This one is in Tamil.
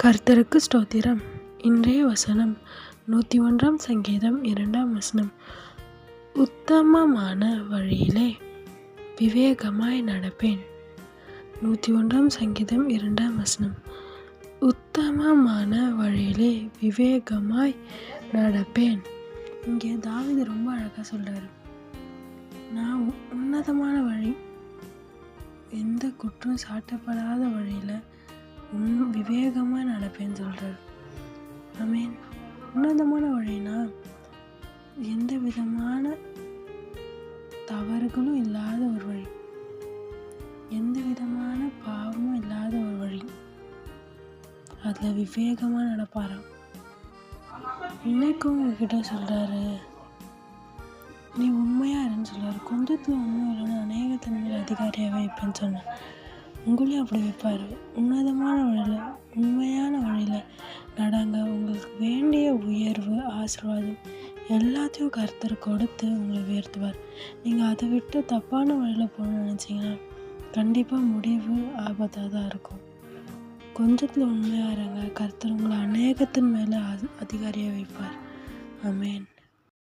கர்த்தருக்கு ஸ்தோத்திரம். இன்றைய வசனம் 101 சங்கீதம் 2 உத்தமமான வழியிலே விவேகமாய் நடப்பேன். 101 சங்கீதம் 2 உத்தமமான வழியிலே விவேகமாய் நடப்பேன். இங்கே தாவீது ரொம்ப அழகாக சொல்றாரு. நான் உன்னதமான வழி, எந்த குற்றம் சாட்டப்படாத வழியில் விவேகமாக நடப்பேன்னு சொல்கிறார். ஆமென். உன்னதமான வழினா எந்த விதமான தவறுகளும் இல்லாத ஒரு வழி, எந்த விதமான பாவமும் இல்லாத ஒரு வழி, அதில் விவேகமாக நடப்பாராம். இன்னைக்கும் உங்ககிட்ட சொல்கிறாரு, நீ உண்மையாக இருன்னு சொல்கிறார். கொஞ்சத்தில் உண்மை இல்லைன்னா அநேகத்தின் மேல் அதிகாரியாக வைப்பேன்னு சொன்னேன். உங்களையும் அப்படி வைப்பார். உன்னதமான வழியில், உண்மையான வழியில் நடங்க. உங்களுக்கு வேண்டிய உயர்வு, ஆசீர்வாதம் எல்லாத்தையும் கர்த்தர் கொடுத்து உங்களை உயர்த்துவார். நீங்கள் அதை விட்டு தப்பான வழியில் போகணும்னு நினச்சிங்கன்னா கண்டிப்பாக முடிவு ஆபத்தாக தான் இருக்கும். கொஞ்சத்தில் உண்மையாக இருங்க. கர்த்தர் உங்களை அநேகத்தின் மேலே அதிகாரியாக வைப்பார். ஆமென்.